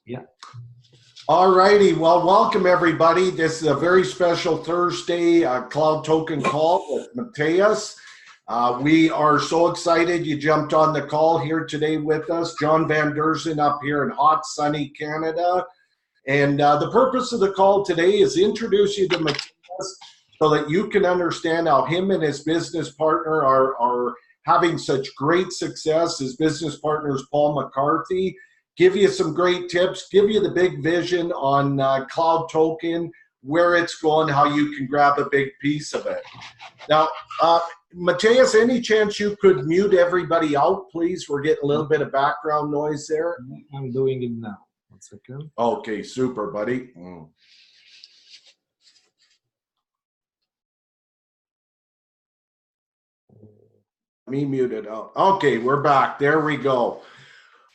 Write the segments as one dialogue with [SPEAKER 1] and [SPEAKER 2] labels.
[SPEAKER 1] Yeah.
[SPEAKER 2] All righty. Well, welcome everybody. This is a very special Thursday Cloud Token call with Mateusz. We are so excited you jumped on the call here today with us. John Van Derzen up here in hot, sunny Canada. And the purpose of the call today is to introduce you to Mateusz so that you can understand how him and his business partner are having such great success. His business partner is Paul McCarthy. Give you some great tips, give you the big vision on Cloud Token, where it's going, how you can grab a big piece of it. Now, Mateusz, any chance you could mute everybody out, please? We're getting a little bit of background noise there.
[SPEAKER 1] I'm doing it now. 1 second.
[SPEAKER 2] Okay, super, buddy. Me muted out. Okay, we're back. There we go.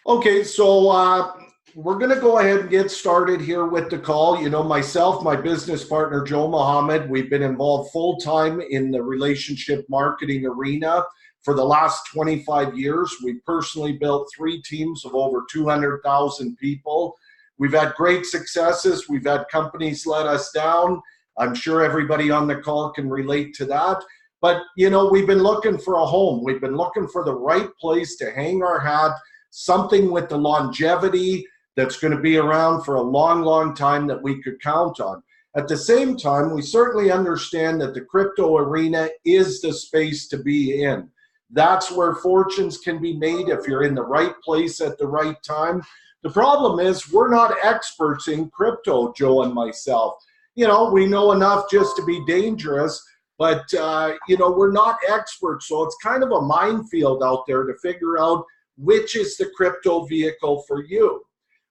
[SPEAKER 2] Okay, so we're going to go ahead and get started here with the call. You know, myself, my business partner, Joe Mohammed, we've been involved full-time in the relationship marketing arena for the last 25 years. We personally built 3 teams of over 200,000 people. We've had great successes. We've had companies let us down. I'm sure everybody on the call can relate to that. But, you know, we've been looking for a home. We've been looking for the right place to hang our hat, something with the longevity that's going to be around for a long, long time that we could count on. At the same time, we certainly understand that the crypto arena is the space to be in. That's where fortunes can be made if you're in the right place at the right time. The problem is we're not experts in crypto, Joe and myself. You know, we know enough just to be dangerous, but, you know, we're not experts. So it's kind of a minefield out there to figure out which is the crypto vehicle for you.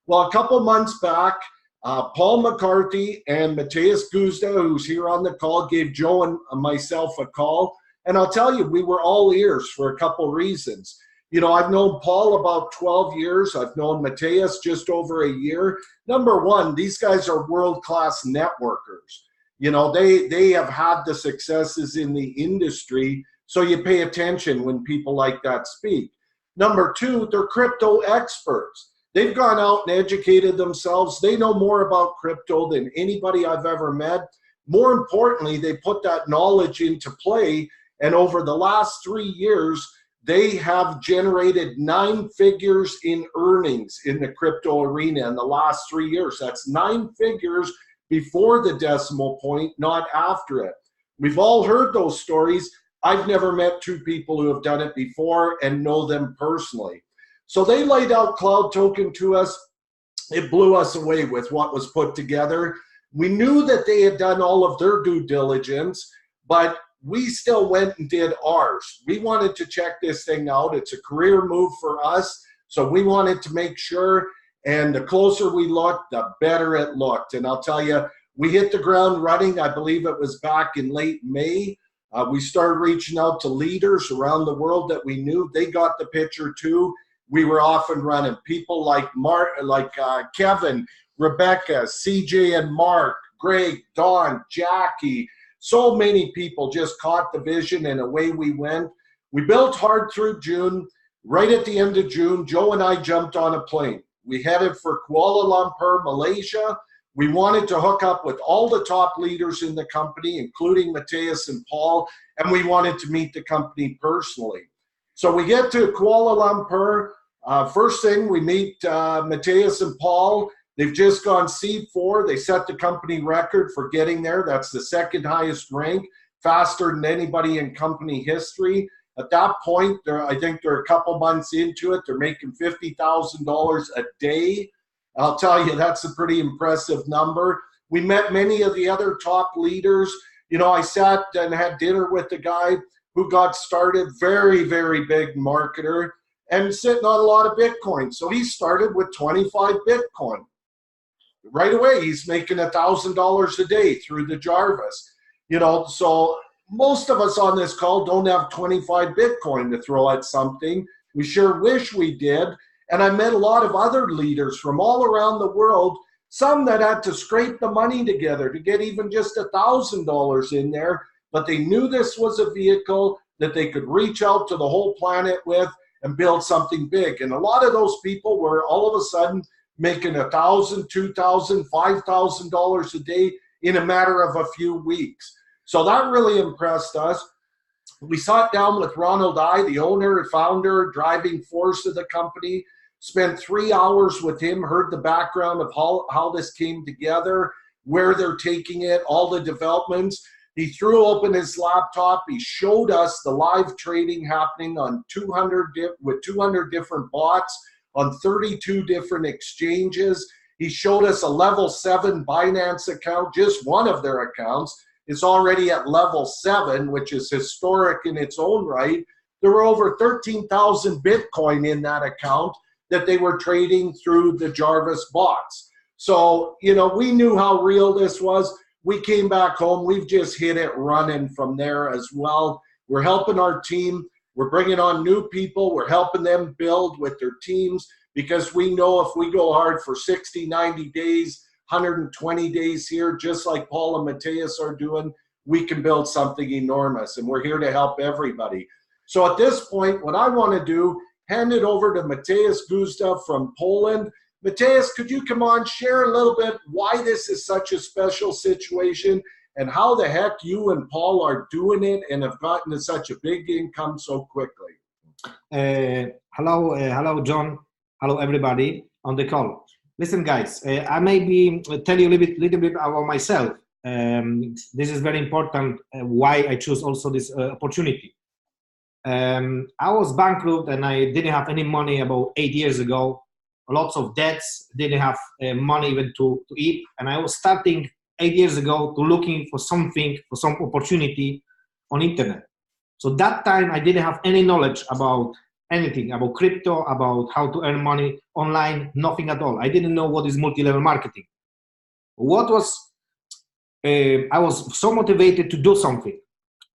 [SPEAKER 2] Well, a couple months back, Paul McCarthy and Mateusz Guzda, who's here on the call, gave Joe and myself a call. And I'll tell you, we were all ears for a couple reasons. You know, I've known Paul about 12 years. I've known Mateusz just over a year. Number one, these guys are world-class networkers. You know, they have had the successes in the industry, so you pay attention when people like that speak. Number two, they're crypto experts. They've gone out and educated themselves. They know more about crypto than anybody I've ever met. More importantly, they put that knowledge into play. And over the last 3 years, they have generated 9 figures in earnings in the crypto arena in the last 3 years. That's 9 figures before the decimal point, not after it. We've all heard those stories. I've never met 2 people who have done it before and know them personally. So they laid out Cloud Token to us. It blew us away with what was put together. We knew that they had done all of their due diligence, but we still went and did ours. We wanted to check this thing out. It's a career move for us, so we wanted to make sure, and the closer we looked, the better it looked. And I'll tell you, we hit the ground running. I believe it was back in late May. We started reaching out to leaders around the world that we knew. They got the picture too. We were off and running. People like Kevin, Rebecca, CJ and Mark, Greg, Don, Jackie. So many people just caught the vision and away we went. We built hard through June. Right at the end of June, Joe and I jumped on a plane. We headed for Kuala Lumpur, Malaysia. We wanted to hook up with all the top leaders in the company, including Mateusz and Paul, and we wanted to meet the company personally. So we get to Kuala Lumpur. First thing, we meet Mateusz and Paul. They've just gone C4. They set the company record for getting there. That's the 2nd highest rank, faster than anybody in company history. At that point, I think they're a couple months into it. They're making $50,000 a day. I'll tell you, that's a pretty impressive number. We met many of the other top leaders. You know, I sat and had dinner with the guy who got started, very, very big marketer, and sitting on a lot of Bitcoin. So he started with 25 Bitcoin. Right away, he's making $1,000 a day through the Jarvis. You know, so most of us on this call don't have 25 Bitcoin to throw at something. We sure wish we did. And I met a lot of other leaders from all around the world, some that had to scrape the money together to get even just $1,000 in there, but they knew this was a vehicle that they could reach out to the whole planet with and build something big. And a lot of those people were all of a sudden making $1,000, $2,000, $5,000 a day in a matter of a few weeks. So that really impressed us. We sat down with Ronald the owner, founder, driving force of the company, spent 3 hours with him, heard the background of how this came together, where they're taking it, all the developments. He threw open his laptop. He showed us the live trading happening on 200 different bots on 32 different exchanges. He showed us a level 7 Binance account, just one of their accounts. It's already at level 7, which is historic in its own right. There were over 13,000 Bitcoin in that account that they were trading through the Jarvis bots. So, you know, we knew how real this was. We came back home. We've just hit it running from there as well. We're helping our team. We're bringing on new people. We're helping them build with their teams because we know if we go hard for 60, 90 days, 120 days here, just like Paul and Mateusz are doing, we can build something enormous, and we're here to help everybody. So at this point, what I want to do, hand it over to Mateusz Guzda from Poland. Mateusz, could you come on, share a little bit why this is such a special situation and how the heck you and Paul are doing it and have gotten to such a big income so quickly?
[SPEAKER 3] Hello, John. Hello, everybody on the call. Listen, guys, I maybe tell you a little bit about myself. This is very important, why I choose also this opportunity. I was bankrupt and I didn't have any money about 8 years ago. Lots of debts, didn't have money even to eat. And I was starting 8 years ago to looking for something, for some opportunity on internet. So that time I didn't have any knowledge about anything, about crypto, about how to earn money online, nothing at all. I didn't know what is multi-level marketing. I was so motivated to do something.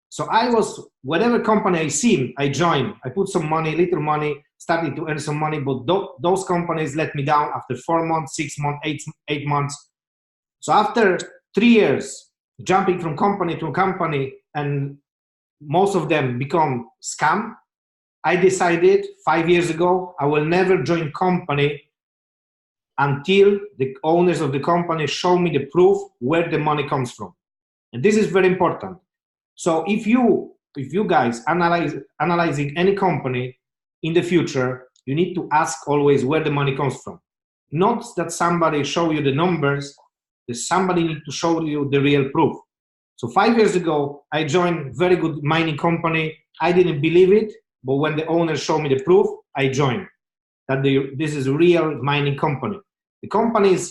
[SPEAKER 3] So I was, whatever company I seen, I joined. I put some money, little money, started to earn some money, but those companies let me down after 4 months, 6 months, 8 months. So after 3 years, jumping from company to company, and most of them become scam, I decided 5 years ago, I will never join company until the owners of the company show me the proof where the money comes from. And this is very important. So if you guys analyzing any company in the future, you need to ask always where the money comes from. Not that somebody show you the numbers, that somebody need to show you the real proof. So 5 years ago, I joined very good mining company. I didn't believe it, but when the owner showed me the proof, I joined. That this is a real mining company. The company is,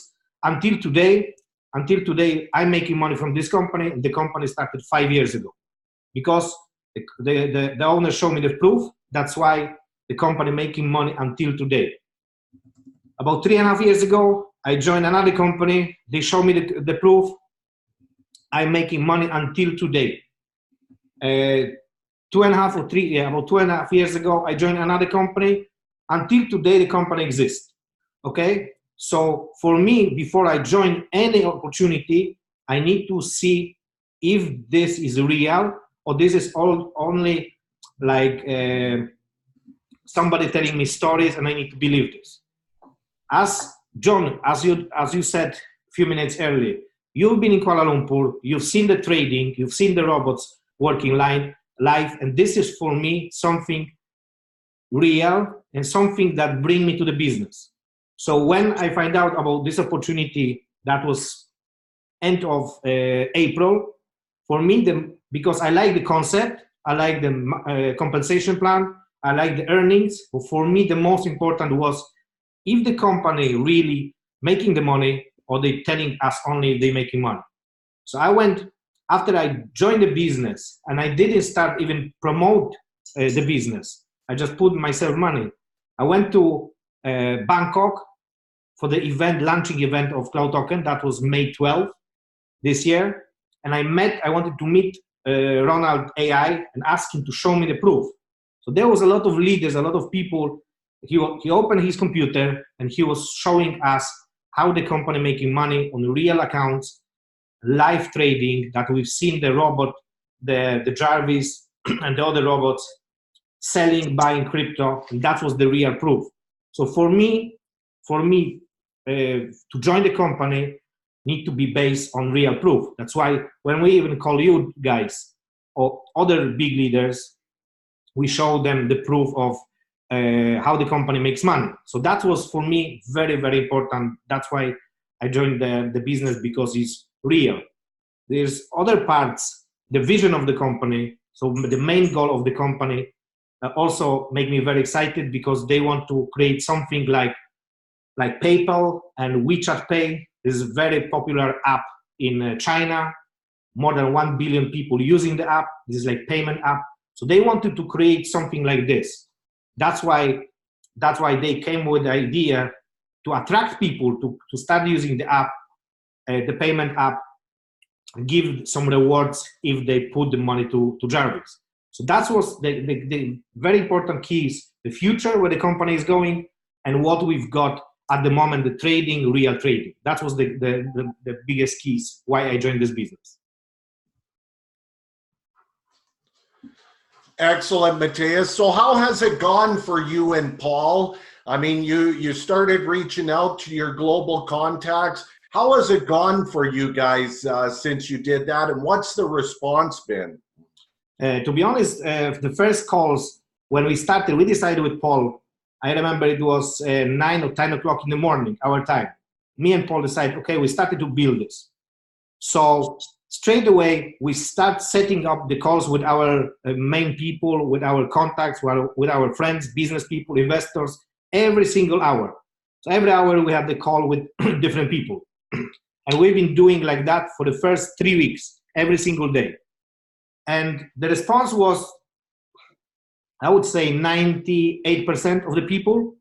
[SPEAKER 3] until today, I'm making money from this company. The company started 5 years ago. Because the owner showed me the proof, that's why the company making money until today. About 3.5 years ago, I joined another company. They showed me the proof. I'm making money until today. 2.5 or 3, yeah, about 2.5 years ago, I joined another company. Until today, the company exists. Okay? So for me, before I join any opportunity, I need to see if this is real or this is only like somebody telling me stories and I need to believe this. As John, as you said a few minutes earlier, you've been in Kuala Lumpur, you've seen the trading, you've seen the robots working live, and this is for me something real and something that bring me to the business. So when I find out about this opportunity, that was end of April, for me, because I like the concept, I like the compensation plan, I like the earnings, but for me the most important was if the company really making the money or they telling us only they making money. So I went, after I joined the business, and I didn't start even promote the business, I just put myself money. I went to Bangkok for the event, launching event of Cloud Token. That was May 12th this year. And I wanted to meet Ronald AI and ask him to show me the proof. So there was a lot of leaders, a lot of people. He opened his computer and he was showing us how the company making money on real accounts, live trading, that we've seen the robot, the Jarvis and the other robots selling, buying crypto, and that was the real proof. So for me, to join the company need to be based on real proof. That's why when we even call you guys or other big leaders, we show them the proof of how the company makes money. So that was for me very, very important. That's why I joined the business, because it's real. There's other parts, the vision of the company, so the main goal of the company also make me very excited, because they want to create something like PayPal and WeChat Pay. This is a very popular app in China. More than 1 billion people using the app. This is like payment app. So they wanted to create something like this. That's why they came with the idea to attract people to start using the app, the payment app, give some rewards if they put the money to Jarvis. So that was the very important keys, the future, where the company is going, and what we've got at the moment, the trading, real trading. That was the biggest keys why I joined this business.
[SPEAKER 2] Excellent, Mateusz. So how has it gone for you and Paul? I mean, you started reaching out to your global contacts. How has it gone for you guys since you did that, and what's the response been?
[SPEAKER 3] To be honest, the first calls, when we started, we decided with Paul, I remember it was 9 or 10 o'clock in the morning, our time. Me and Paul decided, okay, we started to build this. So straight away, we start setting up the calls with our main people, with our contacts, with our friends, business people, investors, every single hour. So every hour we have the call with different people. And we've been doing like that for the first 3 weeks, every single day. And the response was, I would say 98% of the people,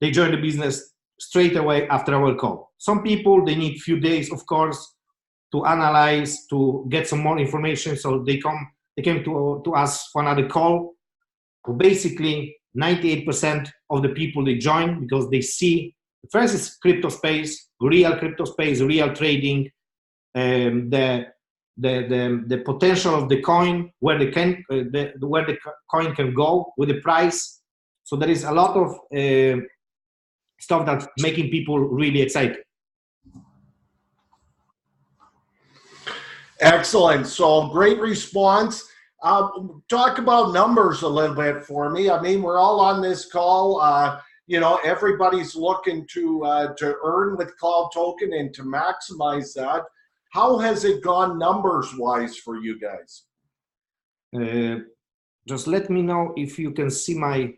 [SPEAKER 3] they join the business straight away after our call. Some people, they need a few days, of course, to analyze, to get some more information. So they came to us for another call. So basically, 98% of the people, they join because they see, first is crypto space, real trading, the potential of the coin, where the coin can go with the price. So there is a lot of stuff that's making people really excited.
[SPEAKER 2] Excellent. So great response. Talk about numbers a little bit for me. I mean, we're all on this call. Everybody's looking to earn with Cloud Token and to maximize that. How has it gone numbers-wise for you guys?
[SPEAKER 3] Just let me know if you can see my,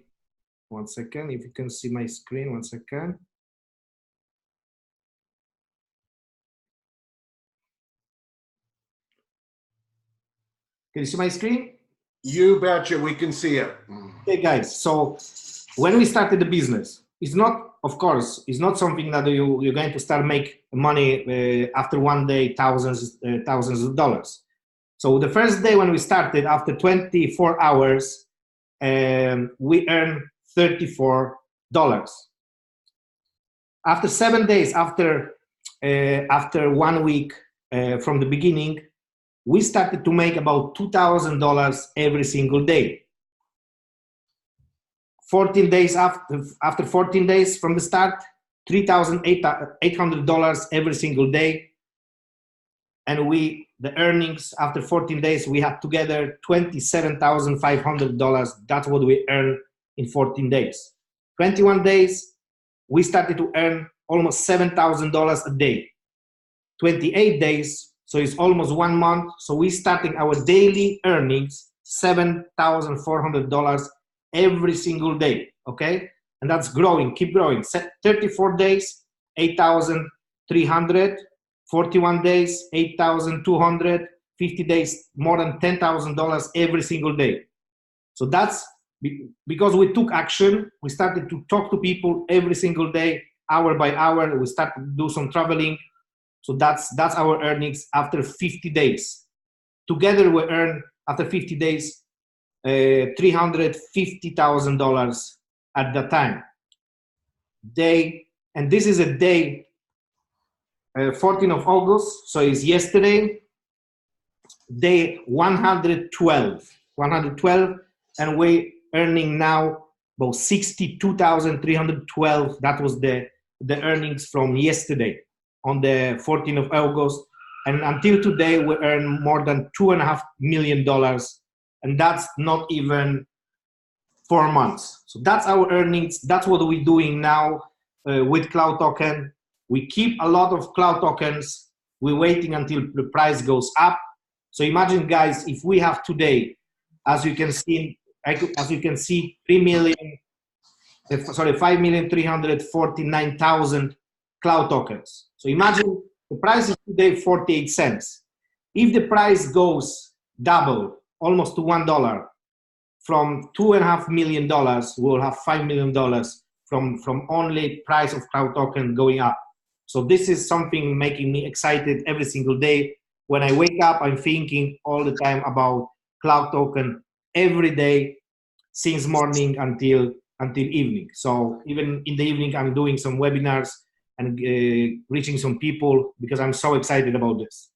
[SPEAKER 3] one second, if you can see my screen, one second. Can you see my screen?
[SPEAKER 2] You betcha, we can see it.
[SPEAKER 3] Okay, guys, so when we started the business, it's not, of course, it's not something that you're going to start make money after one day, thousands of dollars. So the first day when we started, after 24 hours, we earned $34. After 7 days, after 1 week from the beginning, we started to make about $2,000 every single day. 14 days after 14 days from the start, $3,800 every single day. And the earnings after 14 days, we had together $27,500. That's what we earned in 14 days. 21 days, we started to earn almost $7,000 a day. 28 days, so it's almost 1 month. So we starting our daily earnings, $7,400 every single day, okay? And that's growing, keep growing. 34 days, 8,300, 41 days, 8,200, 50 days, more than $10,000 every single day. So that's because we took action. We started to talk to people every single day, hour by hour. We started to do some traveling. So that's our earnings after 50 days. Together we earn, after 50 days, $350,000 at that time. And this is a day, 14th of August, so it's yesterday, day 112, and we're earning now about $62,312. That was the the earnings from yesterday on the 14th of August. And until today, we earn more than $2.5 million. And that's not even 4 months. So that's our earnings. That's what we're doing now with Cloud Token. We keep a lot of Cloud Tokens. We're waiting until the price goes up. So imagine, guys, if we have today, as you can see, 5,349,000 Cloud Tokens. So imagine the price is today 48 cents. If the price goes double, almost to $1, from $2.5 million, we'll have $5 million from only price of Cloud Token going up. So this is something making me excited every single day. When I wake up, I'm thinking all the time about Cloud Token every day, since morning until evening. So even in the evening, I'm doing some webinars and reaching some people because I'm so excited about this.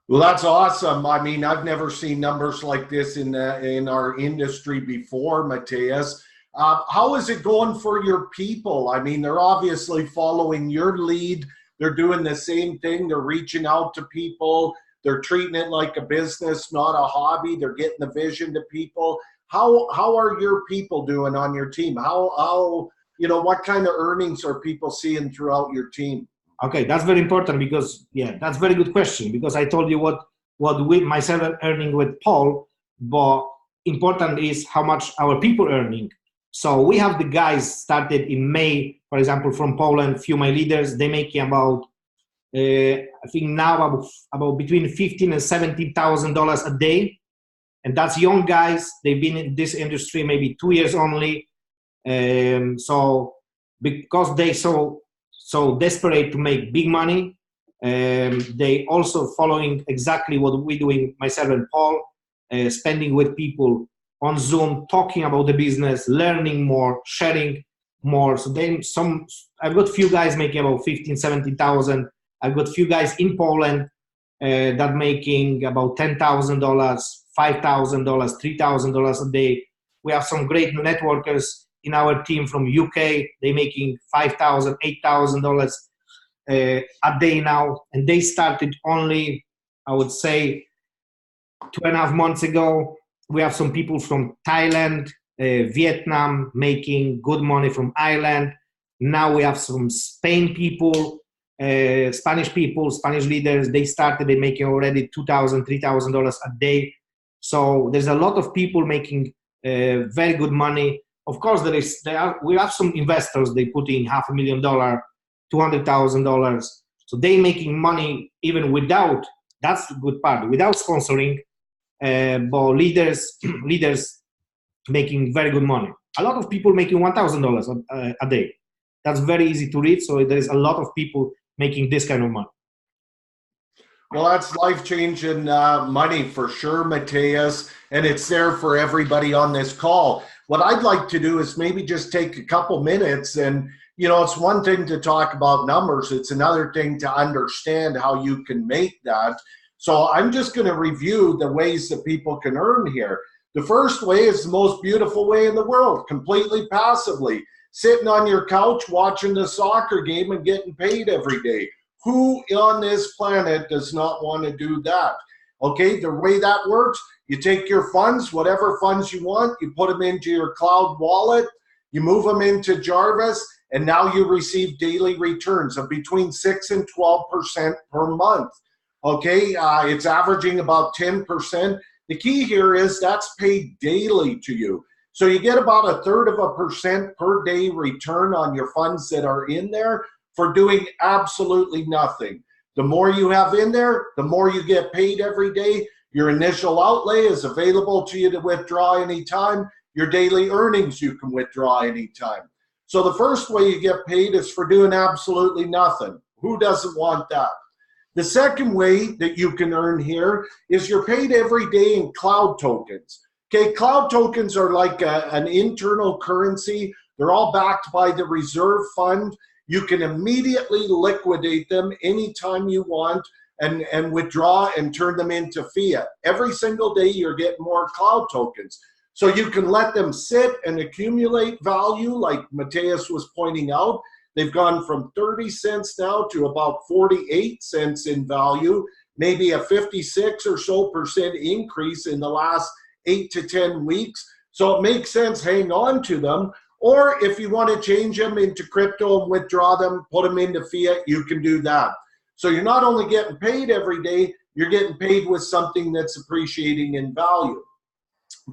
[SPEAKER 2] Well, that's awesome. I mean, I've never seen numbers like this in our industry before, Mateusz. How is it going for your people? I mean, they're obviously following your lead. They're doing the same thing. They're reaching out to people. They're treating it like a business, not a hobby. They're getting the vision to people. How are your people doing on your team? How what kind of earnings are people seeing throughout your team?
[SPEAKER 3] Okay, that's very important because, yeah, that's a very good question, because I told you what we, myself, are earning with Paul, but important is how much our people earning. So we have the guys started in May, for example, from Poland, few my leaders, they making about, I think now about between $15,000 and $17,000 a day. And that's young guys. They've been in this industry maybe 2 years only. So because they so desperate to make big money, they also following exactly what we're doing, myself and Paul, spending with people on Zoom, talking about the business, learning more, sharing more. So then I've got few guys making about 15, 17,000. I've got few guys in Poland that making about $10,000, $5,000, $3,000 a day. We have some great networkers in our team from UK. They're making $5,000, $8,000 a day now, and they started only, I would say, 2.5 months ago. We have some people from Thailand, Vietnam, making good money from Ireland. Now we have some Spain people, Spanish people, Spanish leaders. They making already $2,000, $3,000 a day. So there's a lot of people making very good money. Of course, we have some investors. They put in $500,000, $200,000. So they making money even without. That's the good part. Without sponsoring, but leaders making very good money. A lot of people making $1,000 a day. That's very easy to read. So there's a lot of people making this kind of money.
[SPEAKER 2] Well, that's life-changing money for sure, Mateusz, and it's there for everybody on this call. What I'd like to do is maybe just take a couple minutes, and it's one thing to talk about numbers. It's another thing to understand how you can make that. So I'm just going to review the ways that people can earn here. The first way is the most beautiful way in the world, completely passively, sitting on your couch watching the soccer game and getting paid every day. Who on this planet does not want to do that? Okay, the way that works, you take your funds, whatever funds you want, you put them into your cloud wallet, you move them into Jarvis, and now you receive daily returns of between 6 and 12% per month. Okay, it's averaging about 10%. The key here is that's paid daily to you. So you get about 1/3% per day return on your funds that are in there for doing absolutely nothing. The more you have in there, the more you get paid every day. Your initial outlay is available to you to withdraw anytime. Your daily earnings you can withdraw anytime. So the first way you get paid is for doing absolutely nothing. Who doesn't want that? The second way that you can earn here is you're paid every day in cloud tokens. Okay, cloud tokens are like an internal currency. They're all backed by the reserve fund. You can immediately liquidate them anytime you want and withdraw and turn them into fiat. Every single day you're getting more cloud tokens. So you can let them sit and accumulate value like Mateusz was pointing out. They've gone from 30 cents now to about 48 cents in value, maybe a 56 or so % increase in the last 8 to 10 weeks. So it makes sense, hang on to them. Or if you want to change them into crypto and withdraw them, put them into fiat, you can do that. So you're not only getting paid every day, you're getting paid with something that's appreciating in value.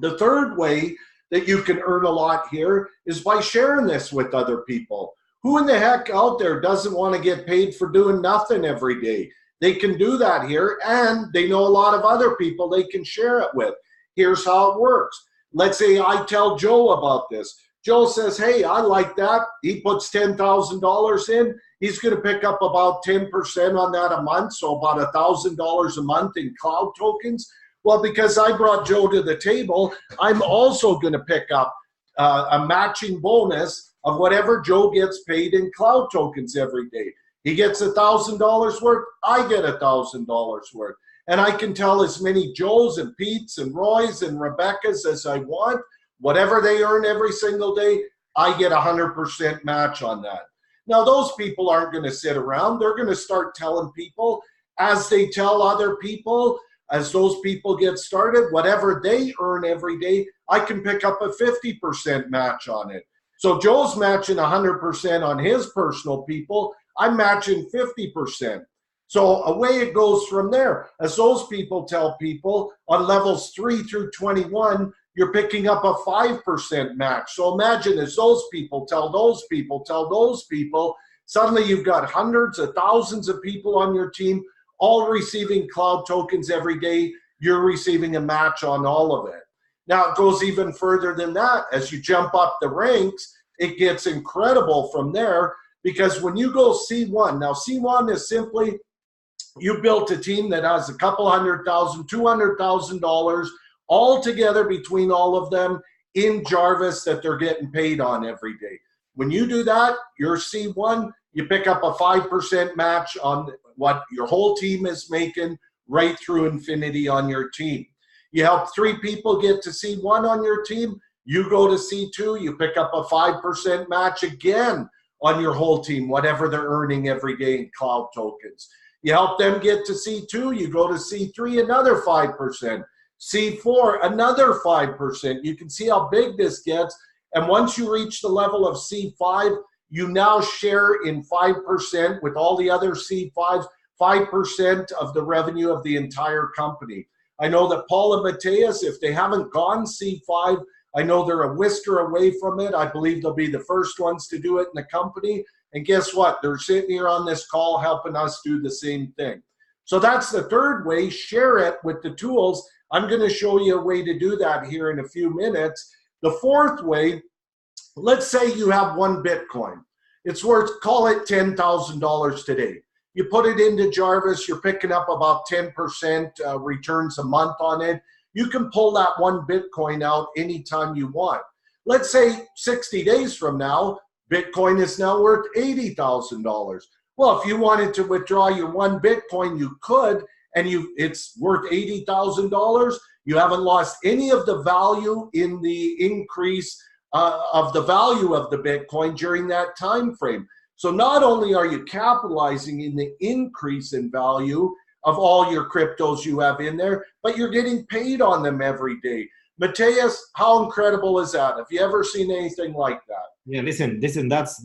[SPEAKER 2] The third way that you can earn a lot here is by sharing this with other people. Who in the heck out there doesn't want to get paid for doing nothing every day? They can do that here, and they know a lot of other people they can share it with. Here's how it works. Let's say I tell Joe about this. Joe says, hey, I like that. He puts $10,000 in. He's going to pick up about 10% on that a month, so about $1,000 a month in cloud tokens. Well, because I brought Joe to the table, I'm also going to pick up a matching bonus of whatever Joe gets paid in cloud tokens every day. He gets $1,000 worth, I get $1,000 worth. And I can tell as many Joes and Petes and Roys and Rebeccas as I want. Whatever they earn every single day, I get 100% match on that. Now, those people aren't going to sit around. They're going to start telling people as they tell other people, as those people get started, whatever they earn every day, I can pick up a 50% match on it. So Joe's matching 100% on his personal people. I'm matching 50%. So away it goes from there. As those people tell people on levels 3 through 21, you're picking up a 5% match. So imagine as those people tell those people, suddenly you've got hundreds of thousands of people on your team, all receiving cloud tokens every day. You're receiving a match on all of it. Now it goes even further than that. As you jump up the ranks, it gets incredible from there, because when you go C1, now C1 is simply, you built a team that has a couple $100,000, $200,000 all together between all of them in Jarvis that they're getting paid on every day. When you do that, you're C1, you pick up a 5% match on what your whole team is making right through infinity on your team. You help 3 people get to C1 on your team, you go to C2, you pick up a 5% match again on your whole team, whatever they're earning every day in cloud tokens. You help them get to C2, you go to C3, another 5%. C4, another 5%. You can see how big this gets. And once you reach the level of C5, you now share in 5% with all the other C5s, 5% of the revenue of the entire company. I know that Paul and Mateusz, if they haven't gone C5, I know they're a whisker away from it. I believe they'll be the first ones to do it in the company. And guess what? They're sitting here on this call helping us do the same thing. So that's the third way. Share it with the tools. I'm going to show you a way to do that here in a few minutes. The fourth way, let's say you have 1 Bitcoin. It's worth, call it $10,000 today. You put it into Jarvis, you're picking up about 10% returns a month on it. You can pull that 1 Bitcoin out anytime you want. Let's say 60 days from now, Bitcoin is now worth $80,000. Well, if you wanted to withdraw your 1 Bitcoin, you could, and it's worth $80,000. You haven't lost any of the value in the increase of the value of the Bitcoin during that time frame. So not only are you capitalizing in the increase in value of all your cryptos you have in there, but you're getting paid on them every day. Mateusz, how incredible is that? Have you ever seen anything like that?
[SPEAKER 3] Yeah, listen. That's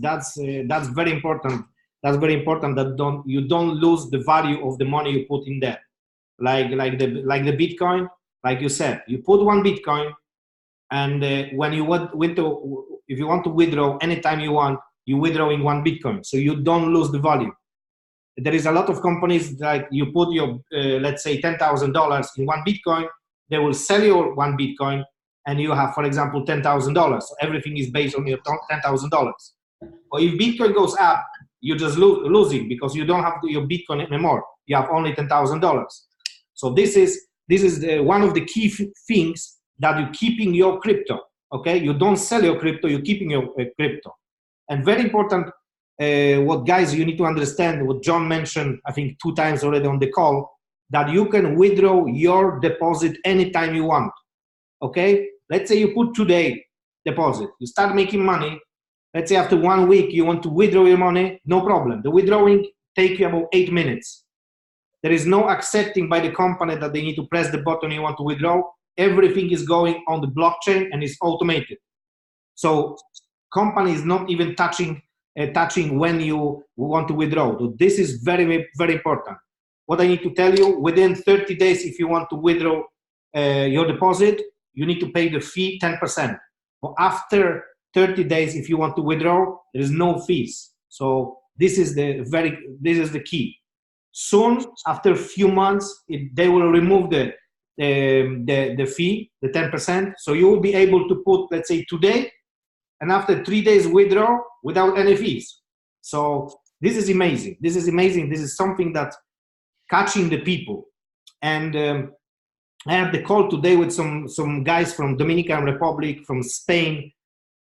[SPEAKER 3] very important. That's very important that you don't lose the value of the money you put in there. Like the Bitcoin, like you said, you put 1 Bitcoin, and when you if you want to withdraw anytime you want, you withdraw in 1 Bitcoin, so you don't lose the value. There is a lot of companies like you put your let's say $10,000 in 1 Bitcoin, they will sell you 1 Bitcoin, and you have, for example, $10,000. So everything is based on your $10,000. Or if Bitcoin goes up, you just lose it because you don't have your Bitcoin anymore. You have only $10,000. So this is one of the key things that you keep in your crypto. Okay, you don't sell your crypto, you keep in your crypto. And very important, what guys you need to understand, what John mentioned, I think 2 times already on the call, that you can withdraw your deposit anytime you want. Okay, let's say you put today deposit, you start making money, Let's say after 1 week, you want to withdraw your money, no problem. The withdrawing take you about 8 minutes. There is no accepting by the company that they need to press the button you want to withdraw. Everything is going on the blockchain and is automated. So company is not even touching when you want to withdraw. So this is very, very important. What I need to tell you, within 30 days, if you want to withdraw your deposit, you need to pay the fee 10%. But after 30 days, if you want to withdraw, there is no fees. So this is the key. Soon, after a few months, they will remove the fee, the 10%. So you will be able to put, let's say, today, and after 3 days withdraw without any fees. So this is amazing. This is amazing. This is something that catching the people. And I had the call today with some guys from Dominican Republic, from Spain,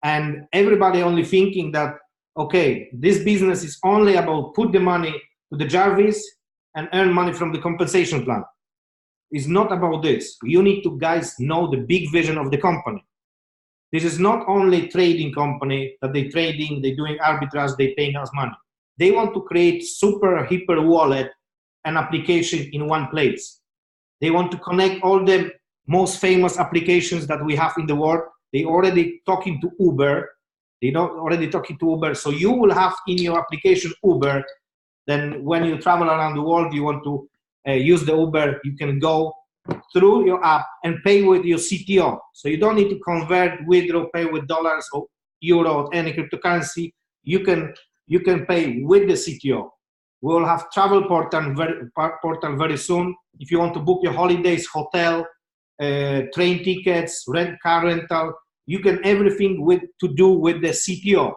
[SPEAKER 3] and everybody only thinking that, okay, this business is only about put the money to the Jarvis and earn money from the compensation plan. It's not about this. You need to, guys, know the big vision of the company. This is not only trading company that they trading, they doing arbitrage, they paying us money. They want to create super hyper wallet and application in one place. They want to connect all the most famous applications that we have in the world. They already talking to Uber. They don't already talking to Uber. So you will have in your application Uber. Then when you travel around the world, you want to use the Uber, you can go through your app and pay with your CTO. So you don't need to convert, withdraw, pay with dollars or euro or any cryptocurrency. You can pay with the CTO. We will have travel portal very soon. If you want to book your holidays, hotel, train tickets, car rental, you can everything to do with the CTO.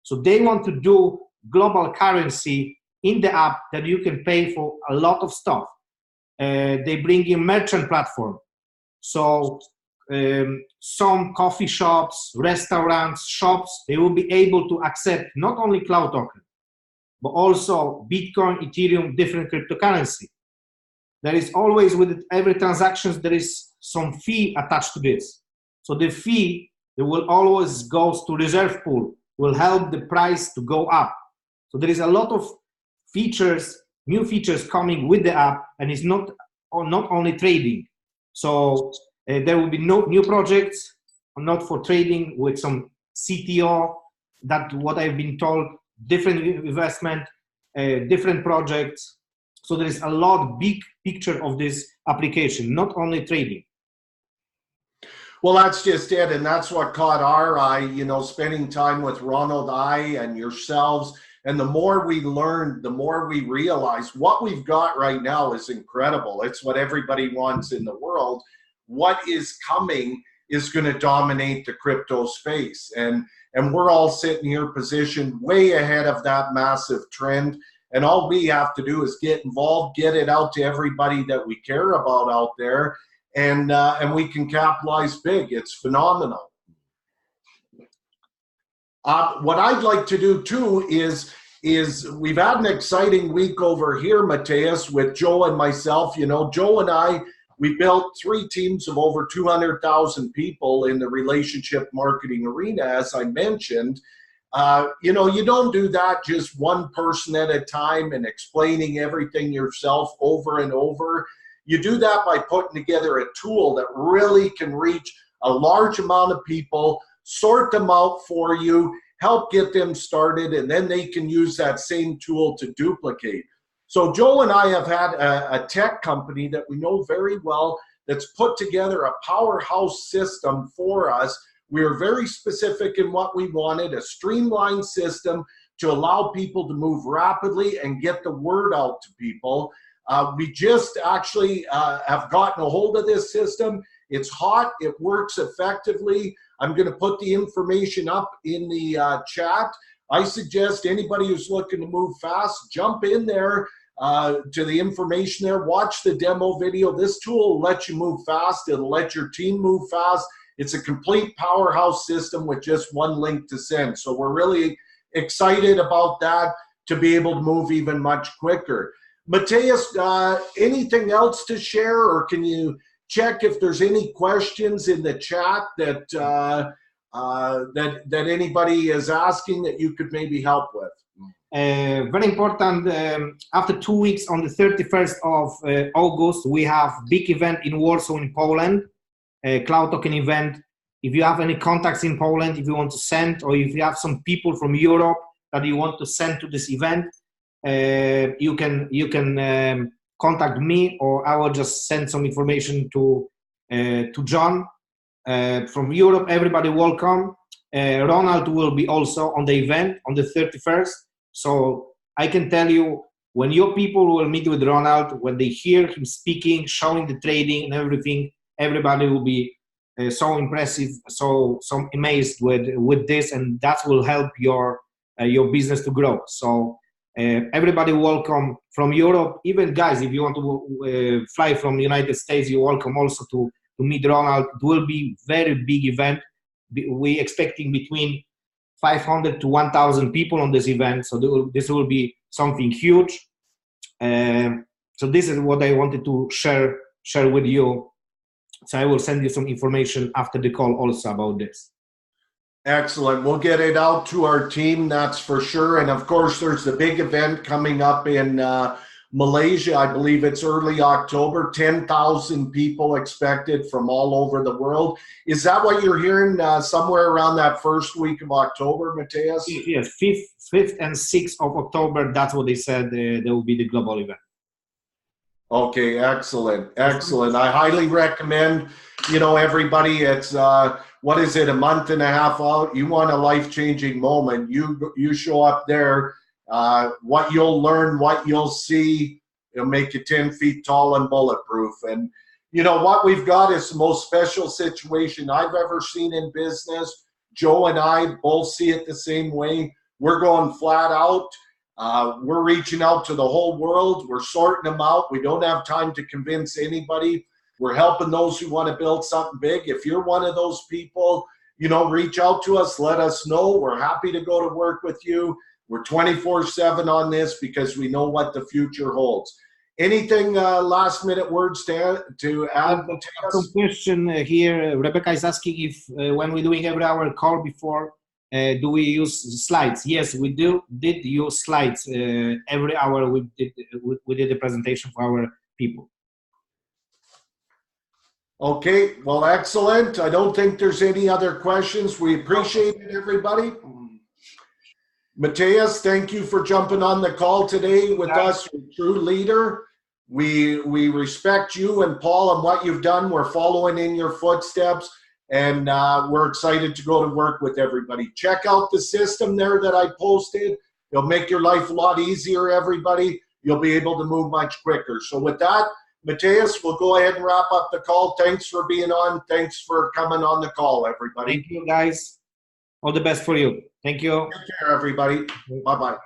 [SPEAKER 3] So they want to do global currency in the app that you can pay for a lot of stuff. They bring in merchant platform. So some coffee shops, restaurants, shops, they will be able to accept not only cloud token, but also Bitcoin, Ethereum, different cryptocurrency. There is always, with every transaction, there is some fee attached to this. So the fee, that will always goes to reserve pool, will help the price to go up. So there is a lot of features, new features coming with the app, and it's not only trading. So there will be no new projects, not for trading, with some CTO, that what I've been told, different investment, different projects. So there is a lot big picture of this application, not only trading.
[SPEAKER 2] Well, that's just it. And that's what caught our eye, you know, spending time with Ronald, and yourselves. And the more we learn, the more we realize what we've got right now is incredible. It's what everybody wants in the world. What is coming is going to dominate the crypto space. And we're all sitting here positioned way ahead of that massive trend. And all we have to do is get involved, get it out to everybody that we care about out there, and we can capitalize big. It's phenomenal. What I'd like to do too is we've had an exciting week over here, Mateusz, with Joe and myself. You know, Joe and I, we built 3 teams of over 200,000 people in the relationship marketing arena, as I mentioned. You know, you don't do that just one person at a time and explaining everything yourself over and over. You do that by putting together a tool that really can reach a large amount of people, sort them out for you, help get them started, and then they can use that same tool to duplicate. So Joe and I have had a tech company that we know very well that's put together a powerhouse system for us. We are very specific in what we wanted, a streamlined system to allow people to move rapidly and get the word out to people. We just actually have gotten a hold of this system. It's hot. It works effectively. I'm going to put the information up in the chat. I suggest anybody who's looking to move fast, jump in there to the information there. Watch the demo video. This tool will let you move fast. It'll let your team move fast. It's a complete powerhouse system with just one link to send. So we're really excited about that, to be able to move even much quicker. Mateusz, anything else to share, or can you check if there's any questions in the chat that that anybody is asking that you could maybe help with?
[SPEAKER 3] Very important. After 2 weeks, on the 31st of August, we have big event in Warsaw in Poland, a cloud token event. If you have any contacts in Poland, if you want to send, or if you have some people from Europe that you want to send to this event, you can contact me, or I will just send some information to John. From Europe, everybody welcome. Ronald will be also on the event on the 31st. So I can tell you, when your people will meet with Ronald, when they hear him speaking, showing the trading and everything, everybody will be so impressive, so amazed with this, and that will help your business to grow. So everybody welcome from Europe. Even guys, if you want to fly from the United States, you're welcome also to meet Ronald. It will be very big event. We expecting between 500 to 1,000 people on this event, so this will be something huge. So this is what I wanted to share with you. So I will send you some information after the call also about this.
[SPEAKER 2] Excellent. We'll get it out to our team, that's for sure. And of course, there's the big event coming up in Malaysia. I believe it's early October. 10,000 people expected from all over the world. Is that what you're hearing somewhere around that first week of October, Mateusz?
[SPEAKER 3] Yes, 5th and 6th of October. That's what they said. There will be the global event.
[SPEAKER 2] Okay, excellent, excellent. I highly recommend, everybody, it's, what is it, a month and a half out? You want a life-changing moment. You show up there. What you'll learn, what you'll see, it'll make you 10 feet tall and bulletproof. And what we've got is the most special situation I've ever seen in business. Joe and I both see it the same way. We're going flat out. We're reaching out to the whole world. We're sorting them out. We don't have time to convince anybody. We're helping those who want to build something big. If you're one of those people, reach out to us. Let us know. We're happy to go to work with you. We're 24/7 on this because we know what the future holds. Anything last minute words to add, Mateusz?
[SPEAKER 3] Some question here. Rebecca is asking if when we're doing every hour call before, do we use slides? Yes, we did use slides. Every hour we did a presentation for our people.
[SPEAKER 2] Okay, well, excellent. I don't think there's any other questions. We appreciate it, everybody. Mateusz, thank you for jumping on the call today with us. You're a true leader. We respect you and Paul and what you've done. We're following in your footsteps, and we're excited to go to work with everybody. Check out the system there that I posted. It'll make your life a lot easier, everybody. You'll be able to move much quicker. So with that, Mateusz, we'll go ahead and wrap up the call. Thanks for being on. Thanks for coming on the call, everybody.
[SPEAKER 3] Thank you, guys. All the best for you. Thank you.
[SPEAKER 2] Take care, everybody. Bye-bye.